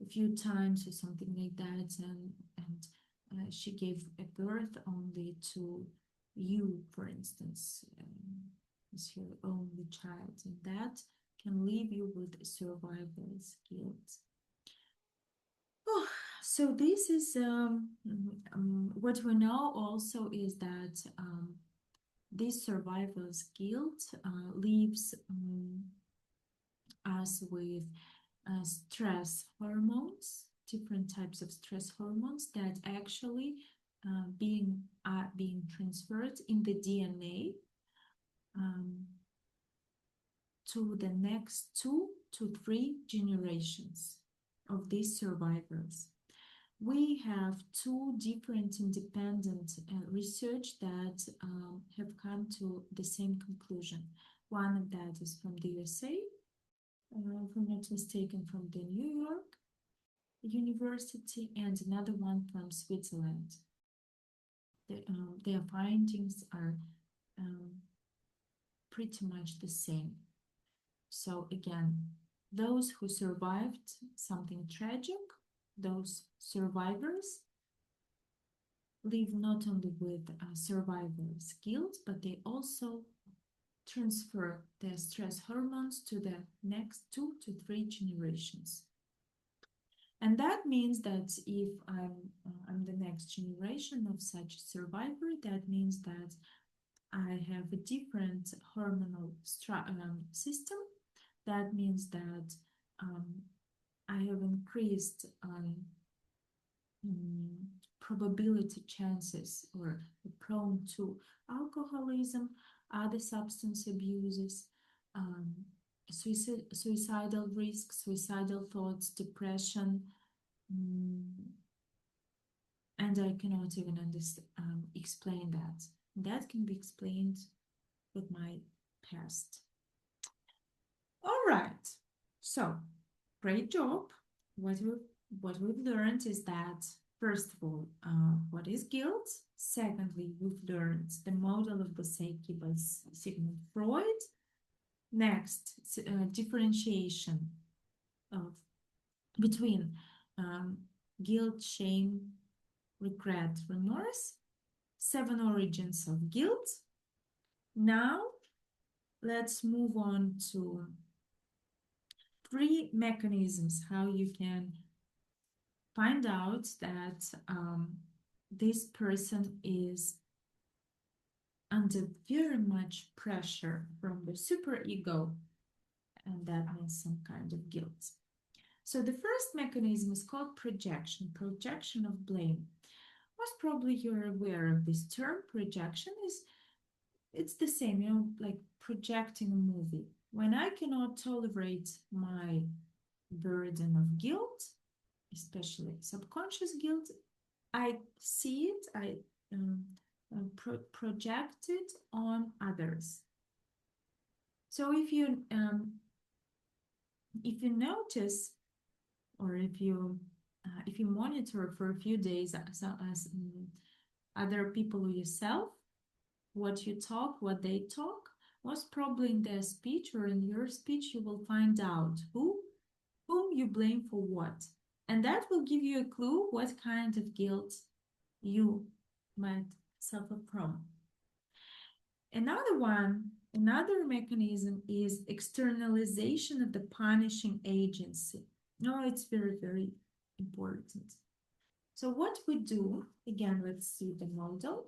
a few times or something like that, and she gave a birth only to you, for instance, as her only child, and that can leave you with survivor's guilt. Oh, so this is what we know also is that this survivor's guilt leaves us with stress hormones, different types of stress hormones that actually being transferred in the DNA to the next 2 to 3 generations of these survivors. We have 2 different independent research that have come to the same conclusion. One of that is from the USA, if I'm not mistaken, from the New York University, and another one from Switzerland. Their findings are pretty much the same. So again, those who survived something tragic, those survivors live not only with survivor's guilt, but they also transfer their stress hormones to the next 2 to 3 generations. And that means that if I'm the next generation of such survivor, that means that I have a different hormonal system. That means that I have increased probability chances or prone to alcoholism, other substance abuses, suicidal risk, suicidal thoughts, depression, and I cannot even explain that. That can be explained with my past. All right, so great job. What we've learned is that, first of all, what is guilt? Secondly, we've learned the model of the psyche by Sigmund Freud. Next, differentiation between guilt, shame, regret, remorse. 7 origins of guilt. Now, let's move on to 3 mechanisms how you can find out that this person is under very much pressure from the superego, and that means some kind of guilt. So the first mechanism is called projection of blame. Most probably you're aware of this term. Projection is, it's the same, like projecting a movie. When I cannot tolerate my burden of guilt, especially subconscious guilt, I see it, I project it on others. So if you notice, or if you monitor for a few days as other people or yourself, what you talk, what they talk, most probably in their speech or in your speech, you will find out whom you blame for what. And that will give you a clue what kind of guilt you might suffer from. Another mechanism is externalization of the punishing agency. No, it's very, very important. So what we do, again, let's see the model.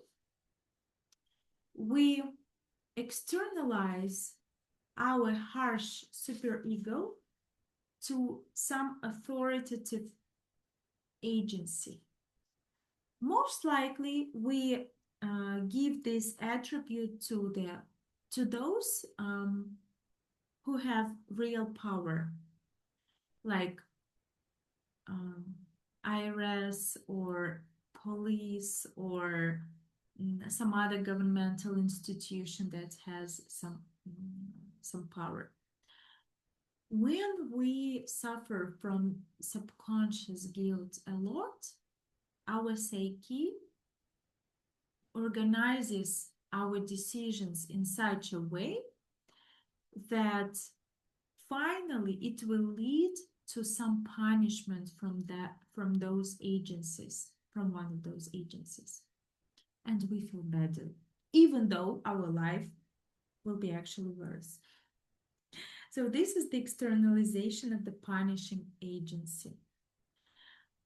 We externalize our harsh superego to some authoritative agency. Most likely, we give this attribute to those who have real power, like IRS or police or some other governmental institution that has some power. When we suffer from subconscious guilt a lot, our psyche organizes our decisions in such a way that finally it will lead to some punishment from those agencies, from one of those agencies. And we feel better, even though our life will be actually worse. So this is the externalization of the punishing agency.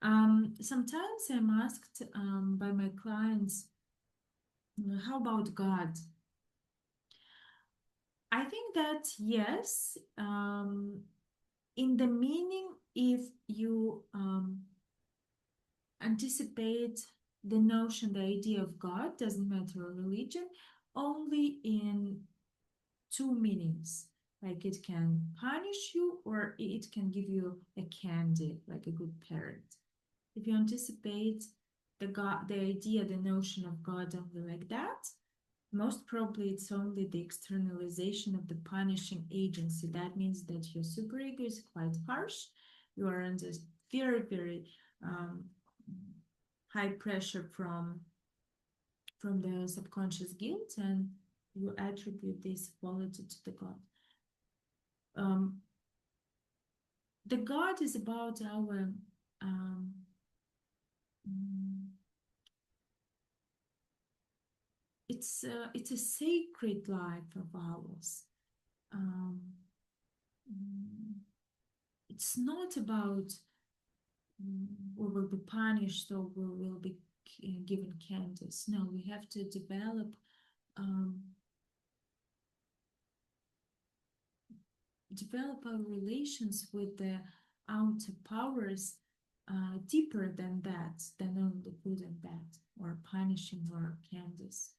Sometimes I'm asked by my clients, how about God? I think that yes, in the meaning, if you anticipate the notion, the idea of God, doesn't matter religion, only in 2 meanings. Like it can punish you or it can give you a candy, like a good parent. If you anticipate the idea, the notion of God only like that, most probably it's only the externalization of the punishing agency. That means that your superego is quite harsh. You are under very, very high pressure from the subconscious guilt, and you attribute this quality to the God. The God is about our it's a sacred life of ours. It's not about we will be punished or we will be given candies. No, we have to develop our relations with the outer powers deeper than that, than only good and bad, or punishing or candies.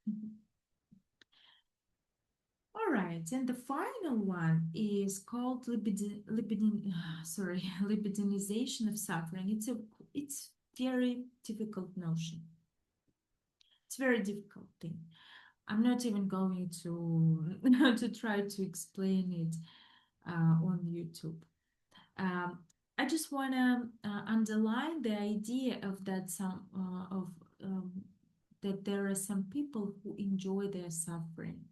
All right, and the final one is called libidinization of suffering. It's very difficult notion. It's a very difficult thing. I'm not even going to to try to explain it on YouTube. I just want to underline the idea of that that there are some people who enjoy their suffering.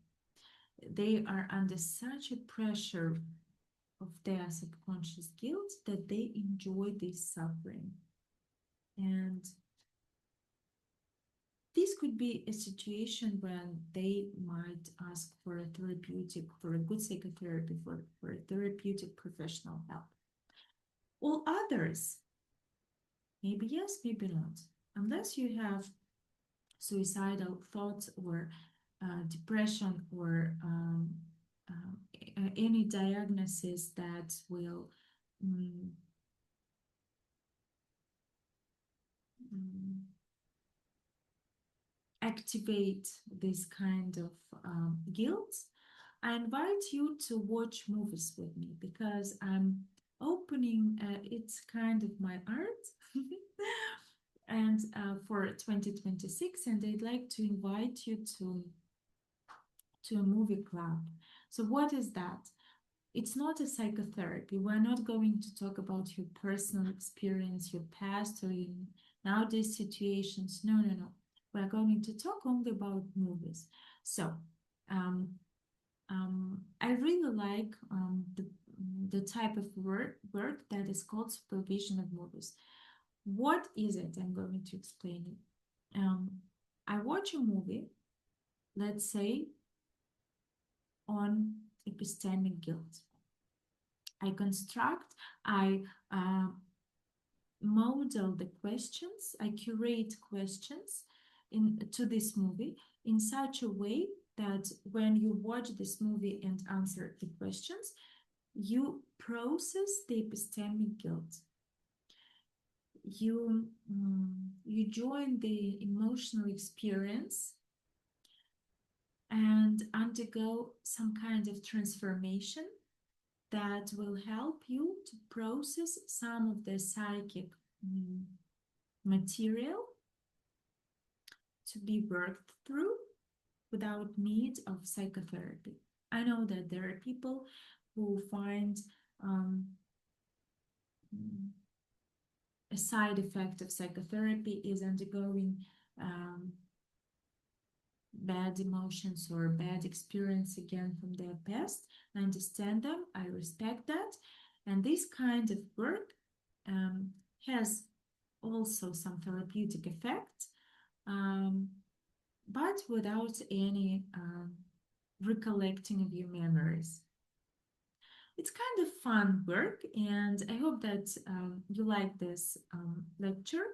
They are under such a pressure of their subconscious guilt that they enjoy this suffering. And this could be a situation when they might ask for a good psychotherapy, for a therapeutic professional help. All others, maybe yes, maybe not. Unless you have suicidal thoughts or depression or any diagnosis that will mm, mm, activate this kind of guilt, I invite you to watch movies with me because I'm opening it's kind of my art and for 2026, and I'd like to invite you to a movie club. So what is that? It's not a psychotherapy. We're not going to talk about your personal experience, your past, or in nowadays situations. No, no, no. We're going to talk only about movies. So, um, I really like the type of work that is called supervision of movies. What is it? I'm going to explain it. I watch a movie, let's say, on epistemic guilt. I construct, I model the questions, I curate questions to this movie in such a way that when you watch this movie and answer the questions, you process the epistemic guilt. You join the emotional experience and undergo some kind of transformation that will help you to process some of the psychic material to be worked through without need of psychotherapy. I know that there are people who find a side effect of psychotherapy is undergoing bad emotions or bad experience again from their past. I understand them, I respect that. And this kind of work has also some therapeutic effect, but without any recollecting of your memories. It's kind of fun work, and I hope that you like this lecture.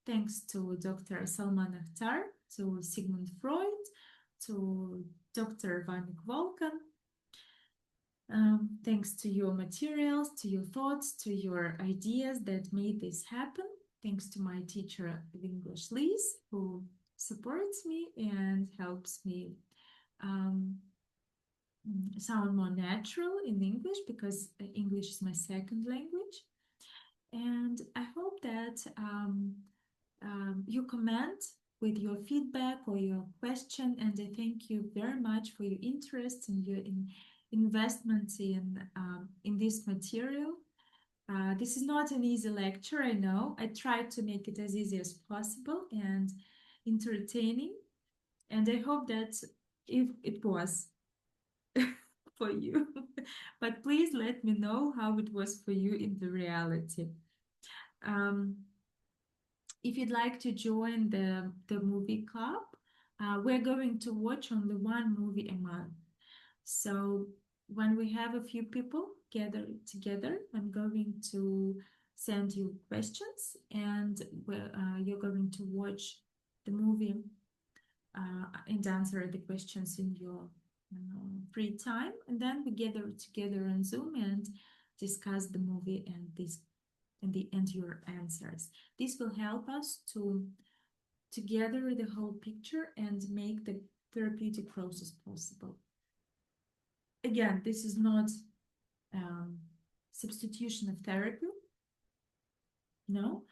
Thanks to Dr. Salman Akhtar, to Sigmund Freud, to Dr. Vanik Volkan. Thanks to your materials, to your thoughts, to your ideas that made this happen. Thanks to my teacher of English, Liz, who supports me and helps me sound more natural in English because English is my second language. And I hope that you comment with your feedback or your question. And I thank you very much for your interest and your investment in this material. This is not an easy lecture, I know. I tried to make it as easy as possible and entertaining. And I hope that if it was for you. But please let me know how it was for you in the reality. If you'd like to join the movie club, we're going to watch only one movie a month. So when we have a few people gathered together, I'm going to send you questions and you're going to watch the movie and answer the questions in your free time. And then we gather together on Zoom and discuss the movie and your answers. This will help us to gather the whole picture and make the therapeutic process possible. Again, this is not substitution of therapy. No.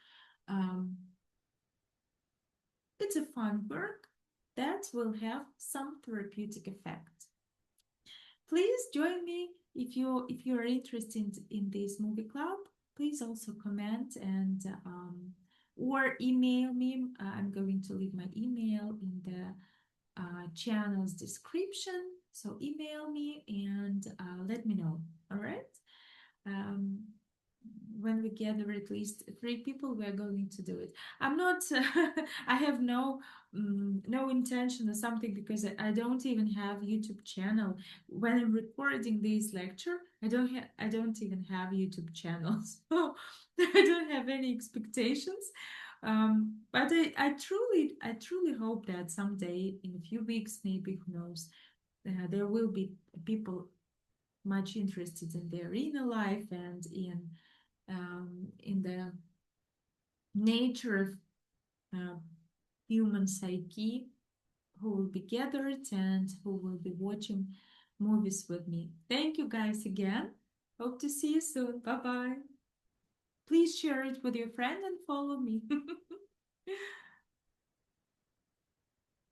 It's a fun work that will have some therapeutic effect. Please join me if you're interested in this movie club. Please also comment and or email me. I'm going to leave my email in the channel's description. So email me and let me know. All right. when we gather at least 3 people, we are going to do it. I'm not. I have no intention or something because I don't even have YouTube channel. When I'm recording this lecture, I don't even have YouTube channel, so I don't have any expectations. But I truly hope that someday, in a few weeks, maybe, who knows, there will be people much interested in their inner life and in the nature of uh, human psyche, who will be gathered and who will be watching movies with me. Thank you guys again. Hope to see you soon. Bye bye. Please share it with your friend and follow me.